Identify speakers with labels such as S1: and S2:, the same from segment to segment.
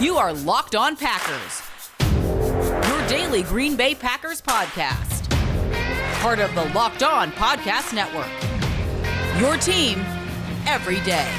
S1: You are Locked On Packers, your daily Green Bay Packers podcast. Part of the Locked On Podcast Network, your team every day.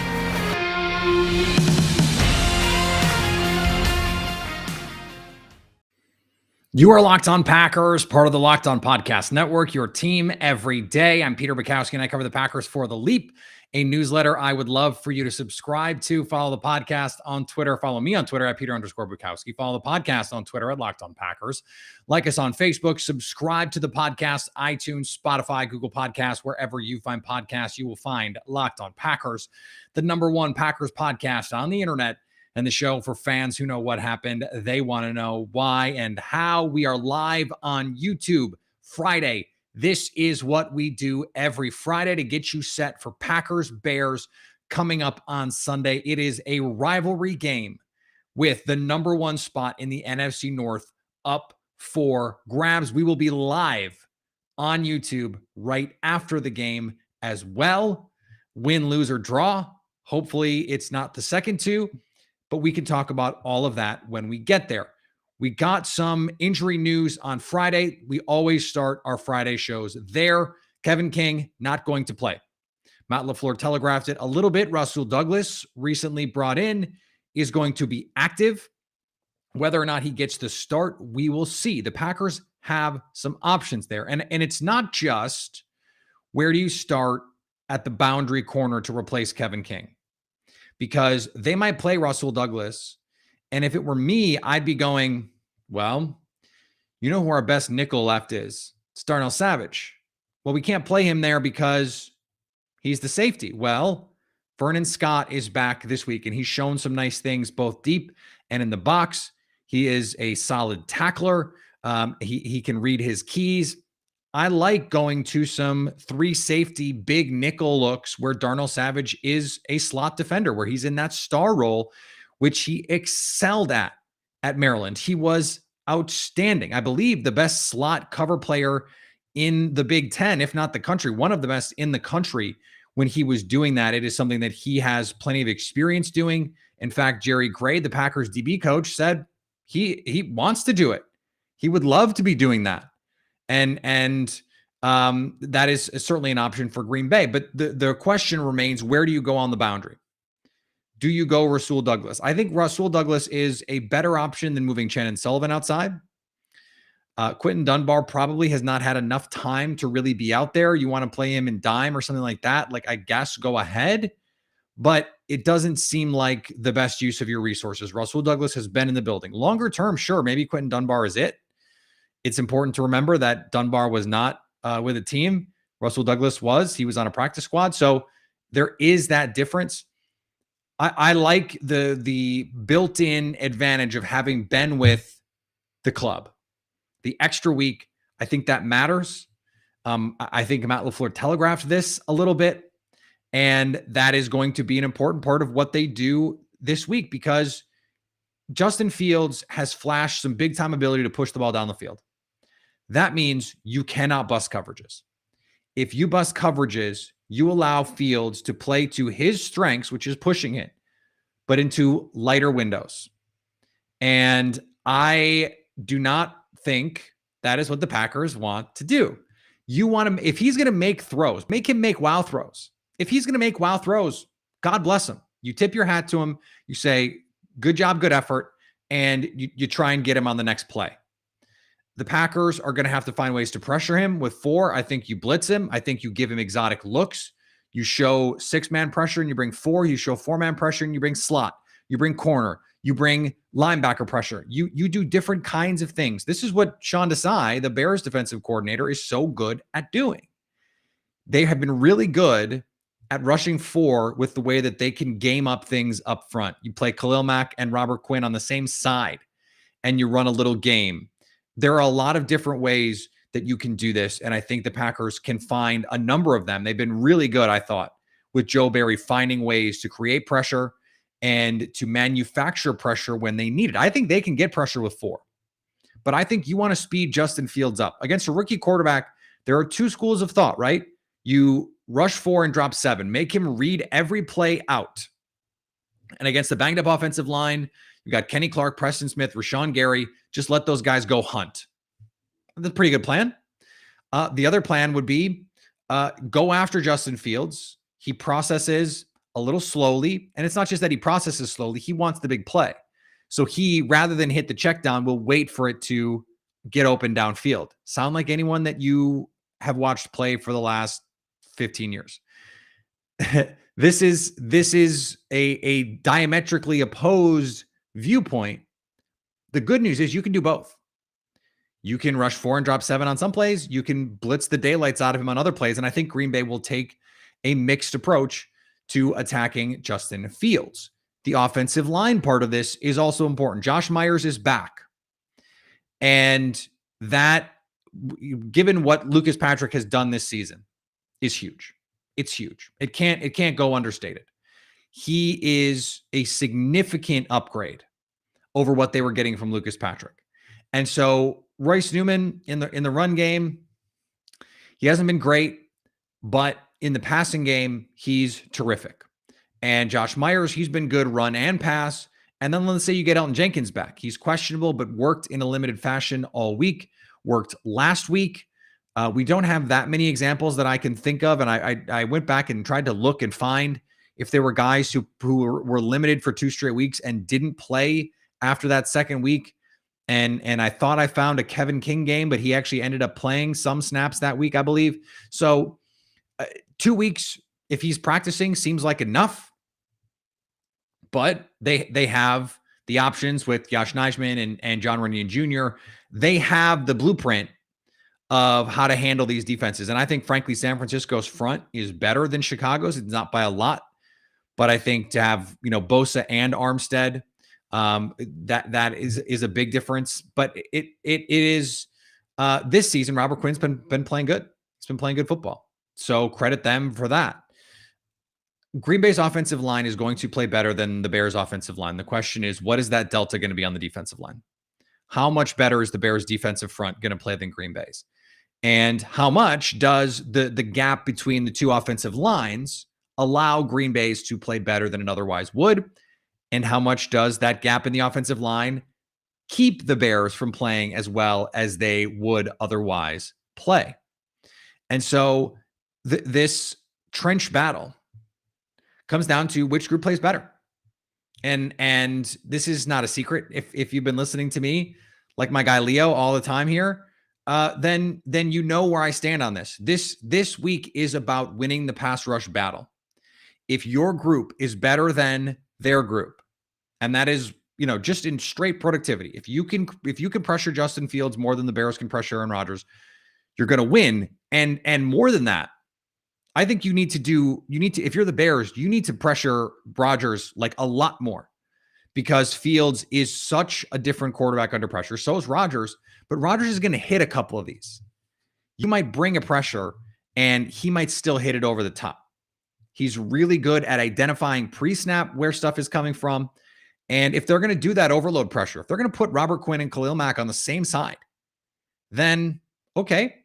S2: You are Locked On Packers, part of the Locked On Podcast Network, your team every day. I'm Peter Bukowski, and I cover the Packers for The Leap, a newsletter I would love for you to subscribe to. Follow the podcast on Twitter. Follow me on Twitter at Peter_Bukowski. Follow the podcast on Twitter at Locked On Packers. Like us on Facebook. Subscribe to the podcast, iTunes, Spotify, Google Podcasts, wherever you find podcasts, you will find Locked On Packers, the #1 Packers podcast on the internet. And the show for fans who know what happened. They want to know why and how. We are live on YouTube Friday. This is what we do every Friday to get you set for Packers Bears coming up on Sunday. It is a rivalry game with the #1 spot in the NFC North up for grabs. We will be live on YouTube right after the game as well. Win, lose, or draw. Hopefully it's not the second two. But we can talk about all of that when we get there. We got some injury news on Friday. We always start our Friday shows there. Kevin King not going to play. Matt LaFleur telegraphed it a little bit. Rasul Douglas, recently brought in, is going to be active. Whether or not he gets the start, we will see. The Packers have some options there. And it's not just where do you start at the boundary corner to replace Kevin King, because they might play Rasul Douglas. And if it were me, I'd be going, well, you know who our best nickel left is? It's Darnell Savage. Well, we can't play him there because he's the safety. Well, Vernon Scott is back this week, and he's shown some nice things both deep and in the box. He is a solid tackler. He can read his keys. I like going to some 3 safety big nickel looks where Darnell Savage is a slot defender, where he's in that star role, which he excelled at Maryland. He was outstanding. I believe the best slot cover player in the Big Ten, if not the country, one of the best in the country when he was doing that. It is something that he has plenty of experience doing. In fact, Jerry Gray, the Packers DB coach, said he wants to do it. He would love to be doing that. And that is certainly an option for Green Bay. But the question remains, where do you go on the boundary? Do you go Rasul Douglas? I think Rasul Douglas is a better option than moving Chen and Sullivan outside. Quentin Dunbar probably has not had enough time to really be out there. You want to play him in dime or something like that, like, I guess go ahead. But it doesn't seem like the best use of your resources. Rasul Douglas has been in the building. Longer term, sure, maybe Quentin Dunbar is it. It's important to remember that Dunbar was not with a team. Rasul Douglas was. He was on a practice squad. So there is that difference. I like the built-in advantage of having been with the club. The extra week, I think that matters. I think Matt LaFleur telegraphed this a little bit, and that is going to be an important part of what they do this week, because Justin Fields has flashed some big-time ability to push the ball down the field. That means you cannot bust coverages. If you bust coverages, you allow Fields to play to his strengths, which is pushing it, but into lighter windows. And I do not think that is what the Packers want to do. You want him, if he's going to make throws, make him make wow throws. If he's going to make wow throws, God bless him. You tip your hat to him. You say, good job, good effort, and you try and get him on the next play. The Packers are going to have to find ways to pressure him with 4. I think you blitz him. I think you give him exotic looks. You show 6-man pressure and you bring 4. You show 4-man pressure and you bring slot. You bring corner. You bring linebacker pressure. You do different kinds of things. This is what Sean Desai, the Bears defensive coordinator, is so good at doing. They have been really good at rushing 4 with the way that they can game up things up front. You play Khalil Mack and Robert Quinn on the same side, and you run a little game. There are a lot of different ways that you can do this, and I think the Packers can find a number of them. They've been really good, I thought, with Joe Barry finding ways to create pressure and to manufacture pressure when they need it. I think they can get pressure with 4. But I think you want to speed Justin Fields up. Against a rookie quarterback, there are 2 schools of thought, right? You rush 4 and drop 7. Make him read every play out. And against the banged up offensive line, you got Kenny Clark, Preston Smith, Rashawn Gary. Just let those guys go hunt. That's a pretty good plan. The other plan would be go after Justin Fields. He processes a little slowly. And it's not just that he processes slowly. He wants the big play. So he, rather than hit the check down, will wait for it to get open downfield. Sound like anyone that you have watched play for the last 15 years. This is a diametrically opposed viewpoint. The good news is you can do both. You can rush 4 and drop 7 on some plays. You can blitz the daylights out of him on other plays. And I think Green Bay will take a mixed approach to attacking Justin Fields. The offensive line part of this is also important. Josh Myers is back. And that, given what Lucas Patrick has done this season, is huge. It's huge. It can't go understated. He is a significant upgrade over what they were getting from Lucas Patrick. And so Royce Newman in the run game, he hasn't been great, but in the passing game, he's terrific. And Josh Myers, he's been good run and pass. And then let's say you get Elgton Jenkins back. He's questionable, but worked in a limited fashion all week, worked last week. We don't have that many examples that I can think of. And I went back and tried to look and find if there were guys who were limited for 2 straight weeks and didn't play after that second week. And I thought I found a Kevin King game, but he actually ended up playing some snaps that week, I believe. So 2 weeks, if he's practicing, seems like enough. But they have the options with Josh Nijman and John Runyon Jr. They have the blueprint of how to handle these defenses. And I think, frankly, San Francisco's front is better than Chicago's. It's not by a lot. But I think to have, Bosa and Armstead, that is a big difference. But it is this season, Robert Quinn's been playing good. He's been playing good football. So credit them for that. Green Bay's offensive line is going to play better than the Bears' offensive line. The question is, what is that delta going to be on the defensive line? How much better is the Bears' defensive front going to play than Green Bay's? And how much does the gap between the two offensive lines allow Green Bay's to play better than it otherwise would? And how much does that gap in the offensive line keep the Bears from playing as well as they would otherwise play? And so this trench battle comes down to which group plays better. And this is not a secret. If you've been listening to me, like my guy Leo all the time here, then you know where I stand on this. This week is about winning the pass rush battle. If your group is better than their group, and that is, just in straight productivity, if you can pressure Justin Fields more than the Bears can pressure Aaron Rodgers, you're going to win. And more than that, I think you need to, if you're the Bears, you need to pressure Rodgers like a lot more, because Fields is such a different quarterback under pressure. So is Rodgers, but Rodgers is going to hit a couple of these. You might bring a pressure and he might still hit it over the top. He's really good at identifying pre-snap where stuff is coming from. And if they're going to do that overload pressure, if they're going to put Robert Quinn and Khalil Mack on the same side, then okay,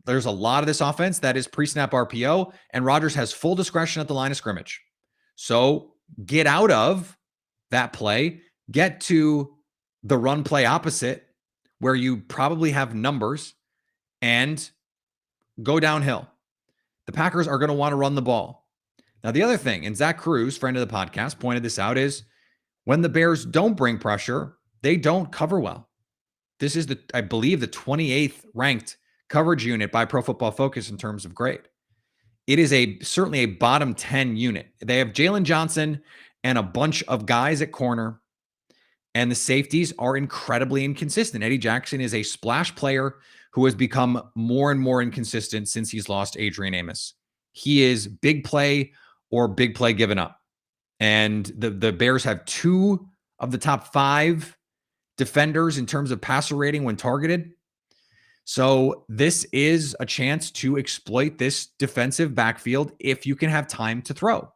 S2: there's a lot of this offense that is pre-snap RPO, and Rodgers has full discretion at the line of scrimmage. So get out of that play, get to the run play opposite, where you probably have numbers, and go downhill. The Packers are going to want to run the ball. Now, the other thing, and Zach Cruz, friend of the podcast, pointed this out, is when the Bears don't bring pressure, they don't cover well. This is, I believe, the 28th ranked coverage unit by Pro Football Focus in terms of grade. It is certainly a bottom 10 unit. They have Jalen Johnson and a bunch of guys at corner, and the safeties are incredibly inconsistent. Eddie Jackson is a splash player who has become more and more inconsistent since he's lost Adrian Amos. He is big play or big play given up. And the Bears have 2 of the top 5 defenders in terms of passer rating when targeted. So this is a chance to exploit this defensive backfield if you can have time to throw.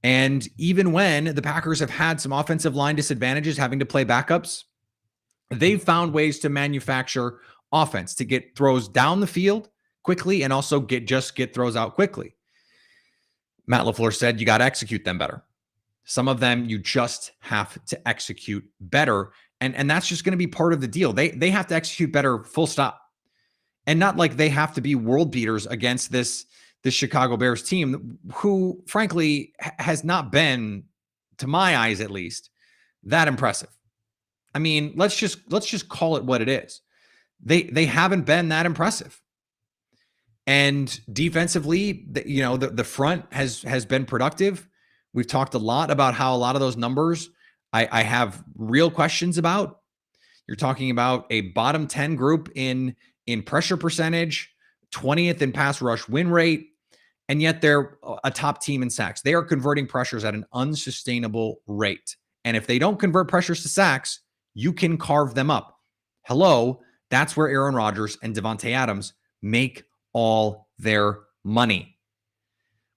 S2: And even when the Packers have had some offensive line disadvantages having to play backups, they've found ways to manufacture offense to get throws down the field quickly and also get throws out quickly. Matt LaFleur said you got to execute them better. Some of them you just have to execute better. And that's just going to be part of the deal. They have to execute better, full stop. And not like they have to be world beaters against this Chicago Bears team, who frankly has not been, to my eyes at least, that impressive. I mean, let's just call it what it is. They haven't been that impressive. And defensively, the front has been productive. We've talked a lot about how a lot of those numbers I have real questions about. You're talking about a bottom 10 group in pressure percentage, 20th in pass rush win rate, and yet they're a top team in sacks. They are converting pressures at an unsustainable rate. And if they don't convert pressures to sacks, you can carve them up. Hello, that's where Aaron Rodgers and Davante Adams make all their money.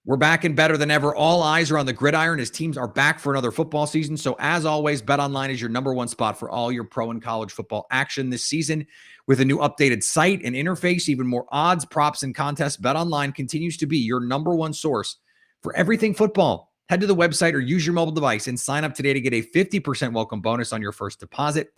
S2: We're back and better than ever. All eyes are on the gridiron as teams are back for another football season. So as always, BetOnline is your number one spot for all your pro and college football action this season. With a new updated site and interface, even more odds, props, and contests, BetOnline continues to be your number one source for everything football. Head to the website or use your mobile device and sign up today to get a 50% welcome bonus on your first deposit.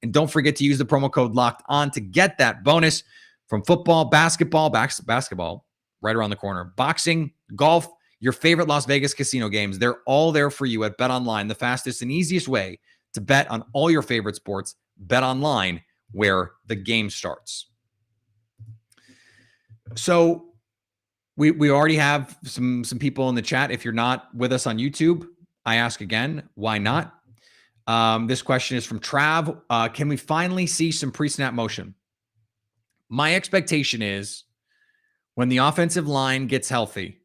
S2: And don't forget to use the promo code LOCKEDON to get that bonus from football, basketball, right around the corner, boxing, golf, your favorite Las Vegas casino games. They're all there for you at BetOnline, the fastest and easiest way to bet on all your favorite sports. BetOnline, where the game starts. So we already have some people in the chat. If you're not with us on YouTube, I ask again, why not? This question is from Trav. Can we finally see some pre-snap motion? My expectation is when the offensive line gets healthy,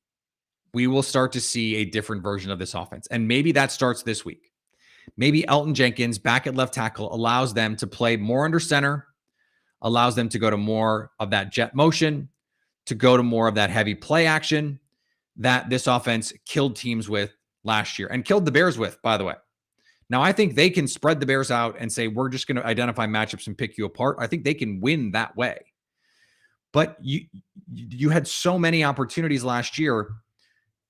S2: we will start to see a different version of this offense. And maybe that starts this week. Maybe Elgton Jenkins back at left tackle allows them to play more under center, allows them to go to more of that jet motion, to go to more of that heavy play action that this offense killed teams with last year and killed the Bears with, by the way. Now, I think they can spread the Bears out and say, we're just going to identify matchups and pick you apart. I think they can win that way. But you had so many opportunities last year.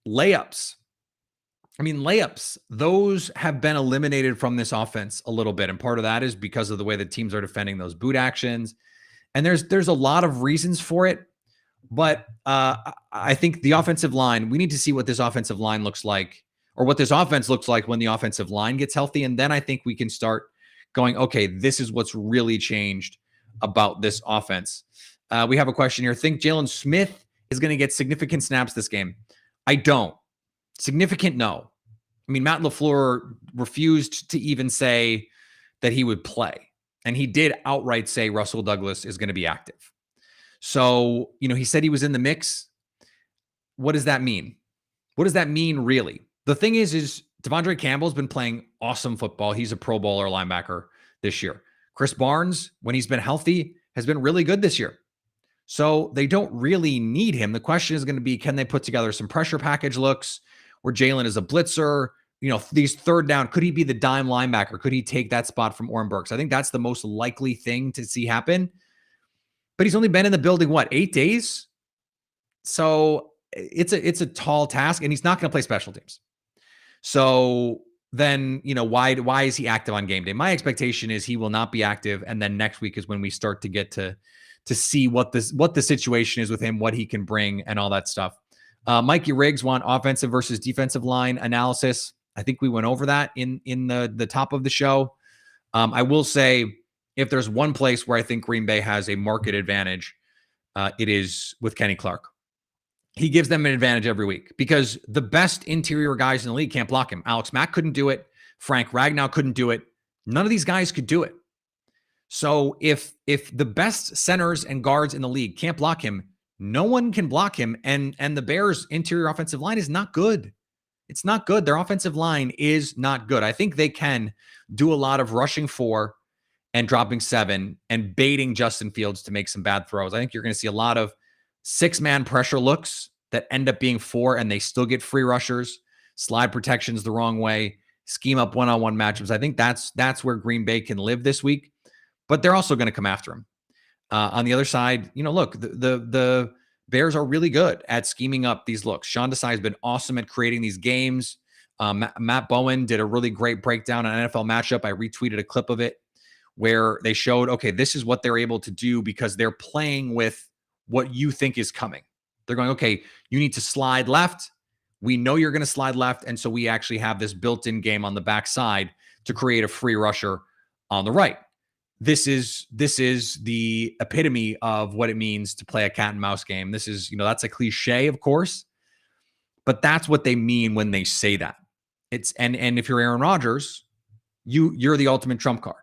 S2: Layups. I mean, layups, those have been eliminated from this offense a little bit. And part of that is because of the way the teams are defending those boot actions. And there's a lot of reasons for it. But I think the offensive line, we need to see what this offensive line looks like, or what this offense looks like when the offensive line gets healthy. And then I think we can start going, okay, this is what's really changed about this offense. We have a question here. Think Jalen Smith is going to get significant snaps this game? I don't. Significant, no. I mean, Matt LaFleur refused to even say that he would play. And he did outright say Russell Douglas is going to be active. So, he said he was in the mix. What does that mean? What does that mean, really? The thing is Devondre Campbell's been playing awesome football. He's a Pro Bowler linebacker this year. Chris Barnes, when he's been healthy, has been really good this year. So they don't really need him. The question is going to be, can they put together some pressure package looks where Jalen is a blitzer? These third down, could he be the dime linebacker? Could he take that spot from Oren Burks? I think that's the most likely thing to see happen. But he's only been in the building, 8 days? So it's a tall task, and he's not going to play special teams. So then, why is he active on game day? My expectation is he will not be active, and then next week is when we start to get to see what the situation is with him, what he can bring, and all that stuff. Mikey Riggs want offensive versus defensive line analysis. I think we went over that in the top of the show. I will say, if there's one place where I think Green Bay has a market advantage, it is with Kenny Clark. He gives them an advantage every week because the best interior guys in the league can't block him. Alex Mack couldn't do it. Frank Ragnow couldn't do it. None of these guys could do it. So if the best centers and guards in the league can't block him, no one can block him. And the Bears' interior offensive line is not good. It's not good. Their offensive line is not good. I think they can do a lot of rushing 4 and dropping 7 and baiting Justin Fields to make some bad throws. I think you're going to see a lot of 6-man pressure looks that end up being 4 and they still get free rushers, slide protections the wrong way, scheme up one-on-one matchups. I think that's where Green Bay can live this week, but they're also going to come after him. On the other side, look, the Bears are really good at scheming up these looks. Sean Desai has been awesome at creating these games. Matt Bowen did a really great breakdown on NFL matchup. I retweeted a clip of it where they showed, okay, this is what they're able to do because they're playing with what you think is coming. They're going, okay, you need to slide left. We know you're going to slide left. And so we actually have this built-in game on the backside to create a free rusher on the right. This is the epitome of what it means to play a cat and mouse game. This is, that's a cliche, of course, but that's what they mean when they say that. It's and if you're Aaron Rodgers, you're the ultimate trump card.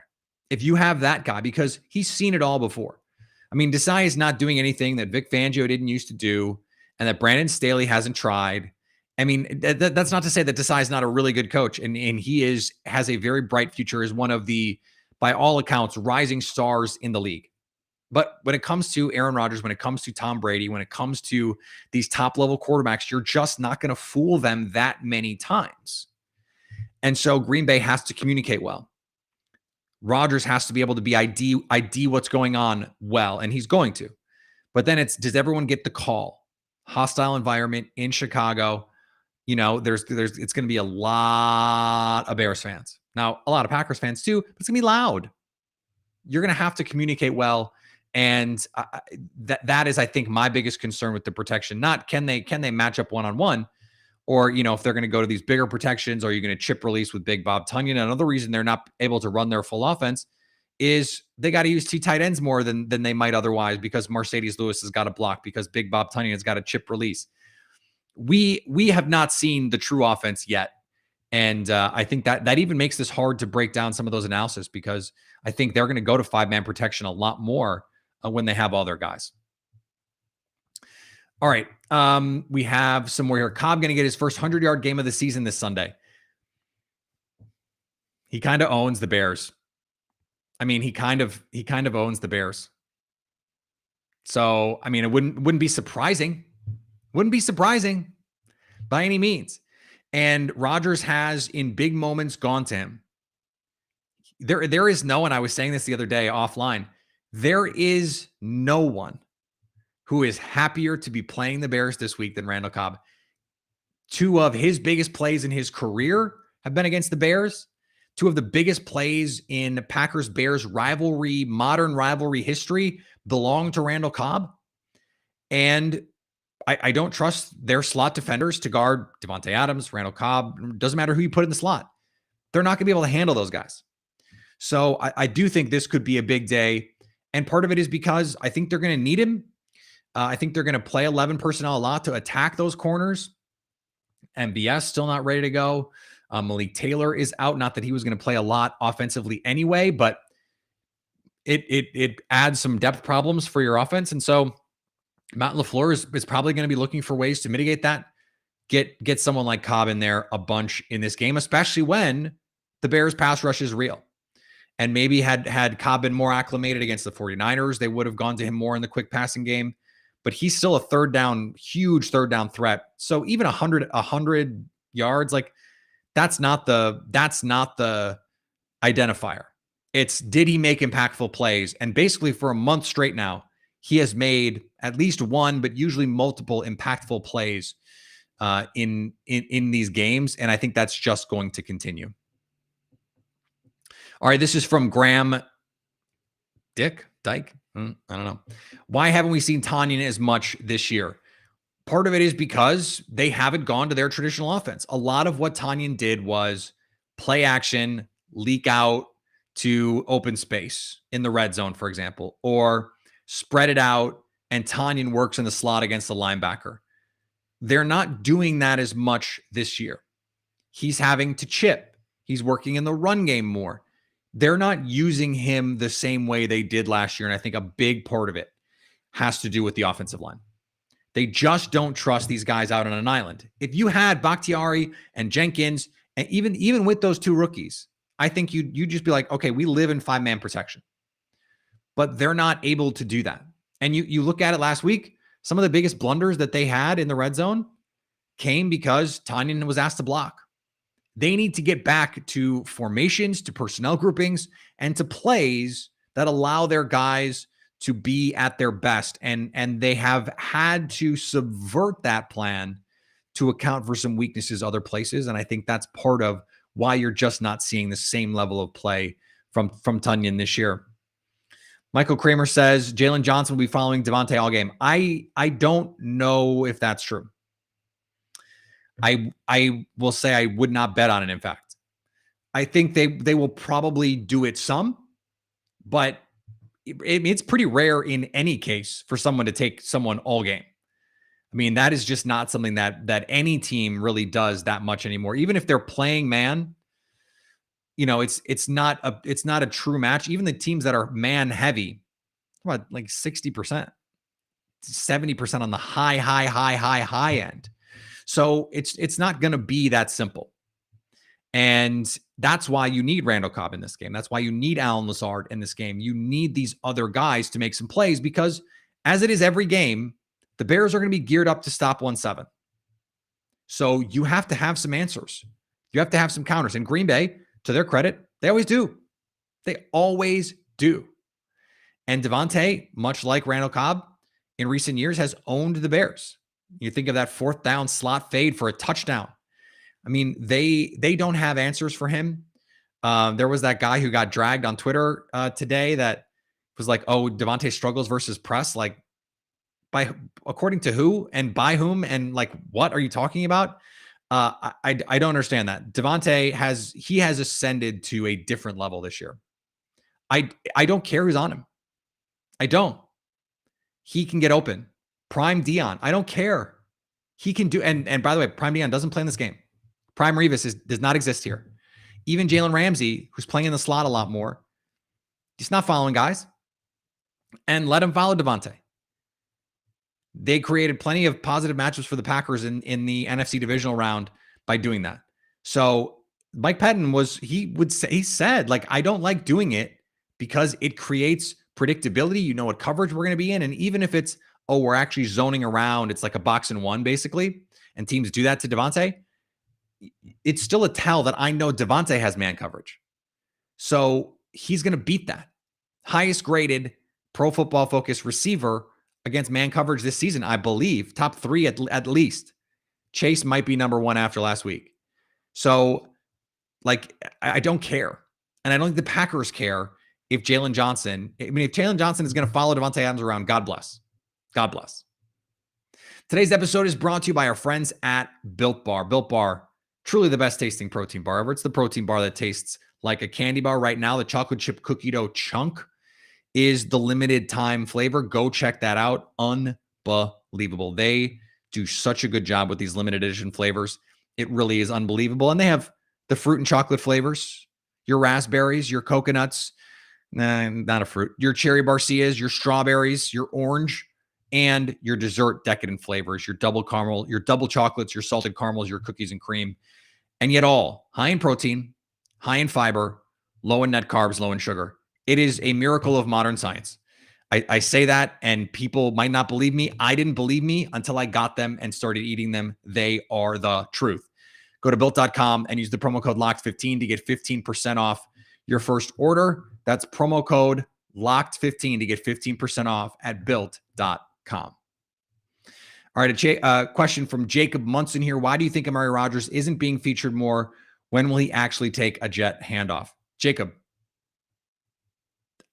S2: If you have that guy, because he's seen it all before. I mean, Desai is not doing anything that Vic Fangio didn't used to do, and that Brandon Staley hasn't tried. I mean, that's not to say that Desai is not a really good coach, and he has a very bright future, is one of the, by all accounts, rising stars in the league. But when it comes to Aaron Rodgers, when it comes to Tom Brady, when it comes to these top-level quarterbacks, you're just not going to fool them that many times. And so Green Bay has to communicate well. Rodgers has to be able to be ID what's going on well, and he's going to. But then does everyone get the call? Hostile environment in Chicago. There's it's going to be a lot of Bears fans. Now, a lot of Packers fans too, but it's going to be loud. You're going to have to communicate well. And that is, I think, my biggest concern with the protection. Not can they match up one-on-one, or, if they're going to go to these bigger protections, or you're going to chip release with Big Bob Tonyan. Another reason they're not able to run their full offense is they got to use two tight ends more than they might otherwise, because Mercedes Lewis has got to block, because Big Bob Tonyan has got to chip release. We have not seen the true offense yet. And I think that even makes this hard to break down some of those analysis, because I think they're going to go to 5-man protection a lot more when they have all their guys. All right. We have some more here. Cobb going to get his first 100-yard game of the season this Sunday. He kind of owns the Bears. I mean, he kind of owns the Bears. So, I mean, it wouldn't be surprising. Wouldn't be surprising by any means. And Rodgers has, in big moments, gone to him. There is no one, I was saying this the other day offline, there is no one who is happier to be playing the Bears this week than Randall Cobb. Two of his biggest plays in his career have been against the Bears. Two of the biggest plays in Packers-Bears rivalry, modern rivalry history, belong to Randall Cobb. And I don't trust their slot defenders to guard Devontae Adams, Randall Cobb. Doesn't matter who you put in the slot. They're not going to be able to handle those guys. So I do think this could be a big day. And part of it is because I think they're going to need him. I think they're going to play 11 personnel a lot to attack those corners. MBS still not ready to go. Malik Taylor is out. Not that he was going to play a lot offensively anyway, but it adds some depth problems for your offense. And so Matt LaFleur is probably going to be looking for ways to mitigate that. Get someone like Cobb in there a bunch in this game, especially when the Bears pass rush is real. And maybe had Cobb been more acclimated against the 49ers, they would have gone to him more in the quick passing game. But he's still a huge third down threat. So even 100 yards, like that's not the identifier. It's, did he make impactful plays? And basically for a month straight now, he has made at least one, but usually multiple impactful plays in these games. And I think that's just going to continue. All right, this is from Graham Dyke. I don't know. Why haven't we seen Tonyan as much this year? Part of it is because they haven't gone to their traditional offense. A lot of what Tonyan did was play action, leak out to open space in the red zone, for example, or spread it out and Tonyan works in the slot against the linebacker. They're not doing that as much this year. He's having to chip. He's working in the run game more. They're not using him the same way they did last year. And I think a big part of it has to do with the offensive line. They just don't trust these guys out on an island. If you had Bakhtiari and Jenkins, and even with those two rookies, I think you'd just be like, okay, we live in 5-man protection. But they're not able to do that. And you look at it last week, some of the biggest blunders that they had in the red zone came because Tonyan was asked to block. They need to get back to formations, to personnel groupings, and to plays that allow their guys to be at their best. And they have had to subvert that plan to account for some weaknesses other places. And I think that's part of why you're just not seeing the same level of play from Tonyan this year. Michael Kramer says Jalen Johnson will be following Devontae all game. I don't know if that's true. I will say I would not bet on it, in fact. I think they will probably do it some, but it's pretty rare in any case for someone to take someone all game. I mean, that is just not something that any team really does that much anymore. Even if they're playing man, it's not a true match. Even the teams that are man heavy, about like 60%, 70% on the high end. So it's not going to be that simple. And that's why you need Randall Cobb in this game. That's why you need Allen Lazard in this game. You need these other guys to make some plays because as it is every game, the Bears are going to be geared up to stop 1-7. So you have to have some answers. You have to have some counters. And Green Bay, to their credit, they always do. They always do. And Devontae, much like Randall Cobb, in recent years has owned the Bears. You think of that 4th down slot fade for a touchdown. I mean, they don't have answers for him. There was that guy who got dragged on Twitter today that was like, oh, Devontae struggles versus press. Like, according to who and by whom and like, what are you talking about? I don't understand that. Devontae has ascended to a different level this year. I don't care who's on him. I don't. He can get open. Prime Dion. I don't care. He can do, and by the way, Prime Dion doesn't play in this game. Prime Revis does not exist here. Even Jalen Ramsey, who's playing in the slot a lot more, he's not following guys. And let him follow Devontae. They created plenty of positive matchups for the Packers in the NFC divisional round by doing that. So Mike Pettin he said, like, I don't like doing it because it creates predictability. You know what coverage we're going to be in. And even if it's, oh, we're actually zoning around, it's like a box and one basically, and teams do that to Devontae, it's still a tell that I know Devontae has man coverage. So he's going to beat that. Highest graded Pro Football Focus receiver against man coverage this season, I believe. Top 3 at least. Chase might be number 1 after last week. So, like, I don't care. And I don't think the Packers care if Jalen Johnson is going to follow Devontae Adams around, God bless. God bless. Today's episode is brought to you by our friends at Built Bar. Built Bar, truly the best tasting protein bar ever. It's the protein bar that tastes like a candy bar right now. The chocolate chip cookie dough chunk is the limited time flavor. Go check that out. Unbelievable. They do such a good job with these limited edition flavors. It really is unbelievable. And they have the fruit and chocolate flavors, your raspberries, your coconuts, not a fruit, your cherry barcias, your strawberries, your orange, and your dessert decadent flavors, your double caramel, your double chocolates, your salted caramels, your cookies and cream, and yet all high in protein, high in fiber, low in net carbs, low in sugar. It is a miracle of modern science. I say that and people might not believe me. I didn't believe me until I got them and started eating them. They are the truth. Go to built.com and use the promo code LOCKED15 to get 15% off your first order. That's promo code LOCKED15 to get 15% off at built.com. All right, a question from Jacob Munson here. Why do you think Amari Rogers isn't being featured more? When will he actually take a jet handoff? Jacob,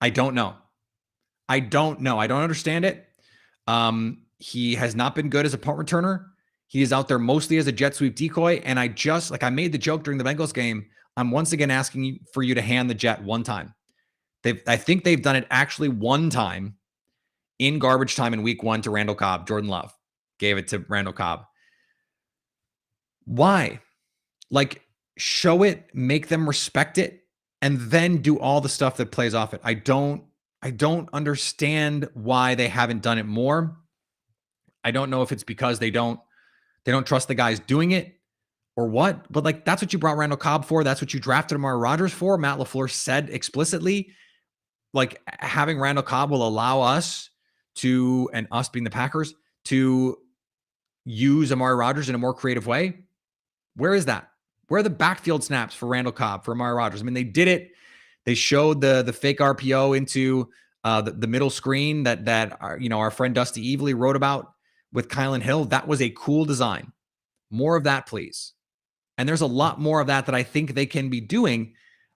S2: I don't know. I don't understand it. He has not been good as a punt returner. He is out there mostly as a jet sweep decoy. And I made the joke during the Bengals game. I'm once again asking for you to hand the jet one time. I think they've done it actually one time in garbage time in week 1 to Randall Cobb. Jordan Love gave it to Randall Cobb. Why? Like, show it, make them respect it, and then do all the stuff that plays off it. I don't understand why they haven't done it more. I don't know if it's because they don't trust the guys doing it or what, but like, that's what you brought Randall Cobb for. That's what you drafted Amari Rogers for. Matt LaFleur said explicitly, like, having Randall Cobb will allow us to, and us being the Packers, to use Amari Rogers in a more creative way. Where is that? Where are the backfield snaps for Randall Cobb, for Amari Rogers? I mean, they did it. They showed the fake RPO into the middle screen that our friend Dusty Evely wrote about with Kylan Hill. That was a cool design. More of that, please. And there's a lot more of that I think they can be doing.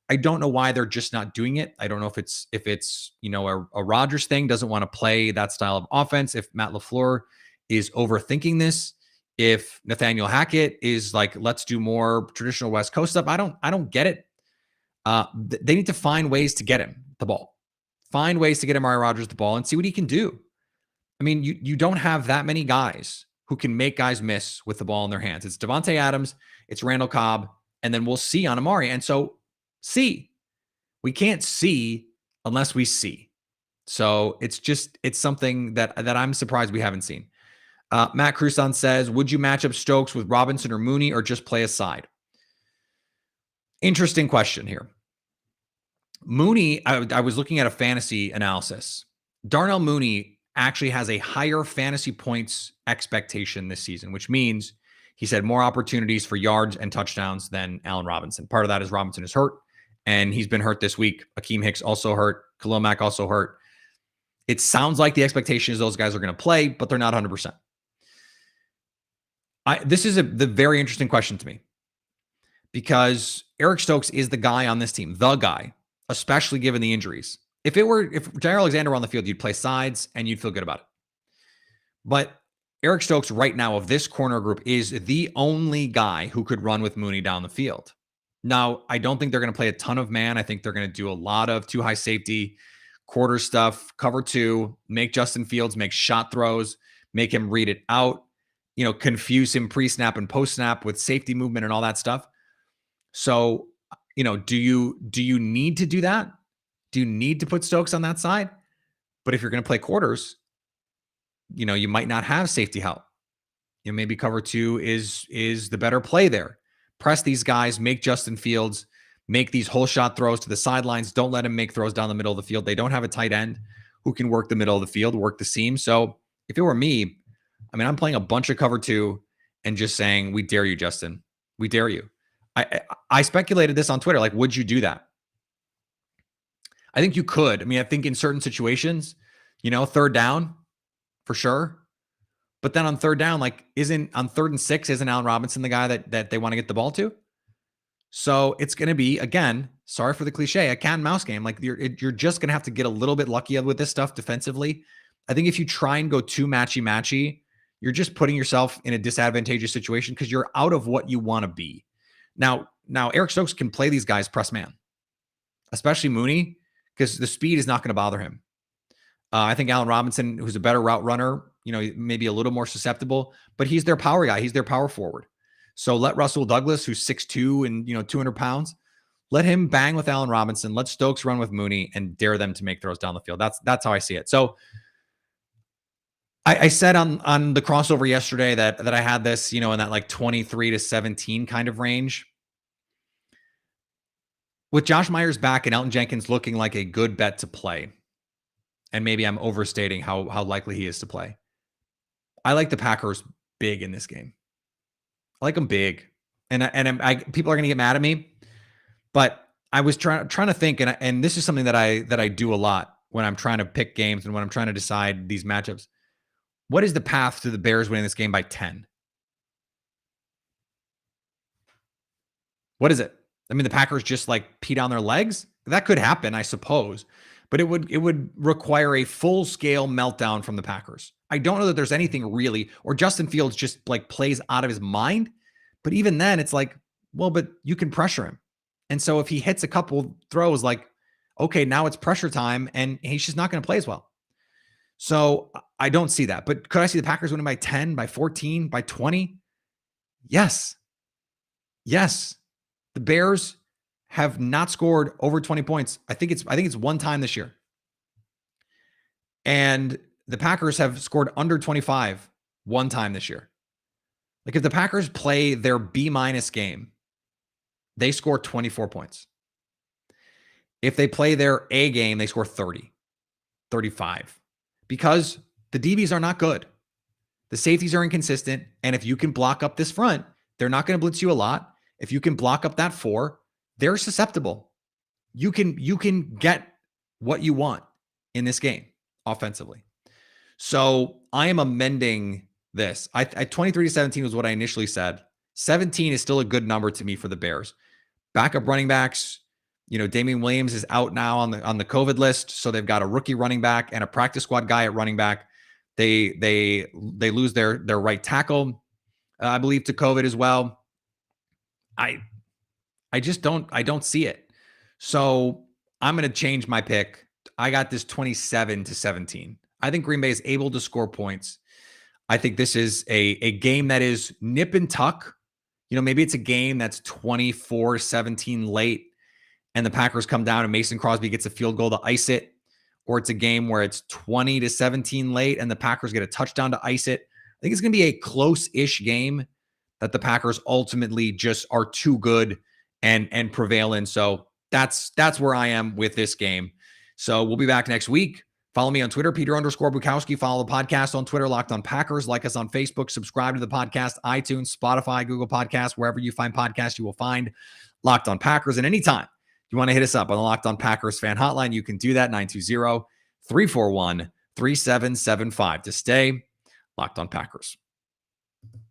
S2: I don't know why they're just not doing it. I don't know if it's a Rodgers thing, doesn't want to play that style of offense. If Matt LaFleur is overthinking this, if Nathaniel Hackett is like, let's do more traditional West Coast stuff. I don't get it. They need to find ways to get him the ball. Find ways to get Amari Rogers the ball and see what he can do. I mean, you don't have that many guys who can make guys miss with the ball in their hands. It's Devontae Adams, it's Randall Cobb, and then we'll see on Amari. And so we can't see unless we see. So it's something that I'm surprised we haven't seen. Matt Cruson says, would you match up Stokes with Robinson or Mooney or just play a side? Interesting question here. Mooney, I was looking at a fantasy analysis. Darnell Mooney actually has a higher fantasy points expectation this season, which means he's had more opportunities for yards and touchdowns than Allen Robinson. Part of that is Robinson is hurt, and he's been hurt this week. Akeem Hicks also hurt. Khalil Mack also hurt. It sounds like the expectation is those guys are going to play, but they're not 100%. This is the very interesting question to me, because Eric Stokes is the guy on this team, the guy, especially given the injuries. If Jair Alexander were on the field, you'd play sides and you'd feel good about it. But Eric Stokes right now of this corner group is the only guy who could run with Mooney down the field. Now, I don't think they're going to play a ton of man. I think they're going to do a lot of too high safety, quarter stuff, cover two, make Justin Fields make shot throws, make him read it out, confuse him pre-snap and post-snap with safety movement and all that stuff. So, do you need to do that? Do you need to put Stokes on that side? But if you're going to play quarters, you might not have safety help. Maybe cover two is the better play there. Press these guys, make Justin Fields make these whole shot throws to the sidelines. Don't let him make throws down the middle of the field. They don't have a tight end who can work the middle of the field, work the seam. So if it were me, I'm playing a bunch of cover two and just saying, we dare you, Justin. We dare you. I speculated this on Twitter. Like, would you do that? I think you could. I think in certain situations, third down for sure. But then on third down, on 3rd and 6, isn't Allen Robinson the guy that they want to get the ball to? So it's going to be, again, sorry for the cliche, a cat and mouse game. You're just going to have to get a little bit lucky with this stuff defensively. I think if you try and go too matchy, you're just putting yourself in a disadvantageous situation because you're out of what you want to be. Now Eric Stokes can play these guys press man, especially Mooney, because the speed is not going to bother him. I think Allen Robinson, who's a better route runner, maybe a little more susceptible, but he's their power guy. He's their power forward. So let Russell Douglas, who's 6'2" and 200 pounds, let him bang with Allen Robinson. Let Stokes run with Mooney and dare them to make throws down the field. That's how I see it. So I said on the crossover yesterday that I had this, in that 23-17 kind of range. With Josh Myers back and Elgton Jenkins looking like a good bet to play, and maybe I'm overstating how likely he is to play, I like the Packers big in this game. I like them big, and people are going to get mad at me, but I was trying to think, and this is something that I do a lot when I'm trying to pick games and when I'm trying to decide these matchups. What is the path to the Bears winning this game by 10? What is it? The Packers just pee down their legs? That could happen, I suppose, but it would require a full-scale meltdown from the Packers. I don't know that there's anything really, or Justin Fields just plays out of his mind, but even then it's but you can pressure him. And so if he hits a couple throws, okay, now it's pressure time, and he's just not going to play as well. So I don't see that. But could I see the Packers winning by 10, by 14, by 20? Yes. The Bears have not scored over 20 points. I think it's one time this year. And the Packers have scored under 25 one time this year. If the Packers play their B- game, they score 24 points. If they play their A game, they score 30, 35. Because the DBs are not good. The safeties are inconsistent. And if you can block up this front, they're not going to blitz you a lot. If you can block up that 4, they're susceptible. You can get what you want in this game offensively. So I am amending this. I 23-17 was what I initially said. 17 is still a good number to me for the Bears. Backup running backs, Damian Williams is out now on the COVID list, so they've got a rookie running back and a practice squad guy at running back. They lose their right tackle, I believe, to COVID as well. I just don't see it. So I'm going to change my pick. I got this 27-17. I think Green Bay is able to score points. I think this is a game that is nip and tuck. Maybe it's a game that's 24-17 late and the Packers come down and Mason Crosby gets a field goal to ice it. Or it's a game where it's 20-17 late and the Packers get a touchdown to ice it. I think it's going to be a close-ish game that the Packers ultimately just are too good and prevail in. So that's where I am with this game. So we'll be back next week. Follow me on Twitter, Peter_Bukowski. Follow the podcast on Twitter, Locked on Packers. Like us on Facebook. Subscribe to the podcast, iTunes, Spotify, Google Podcasts. Wherever you find podcasts, you will find Locked on Packers. And anytime you want to hit us up on the Locked on Packers fan hotline, you can do that, 920-341-3775 to stay Locked on Packers.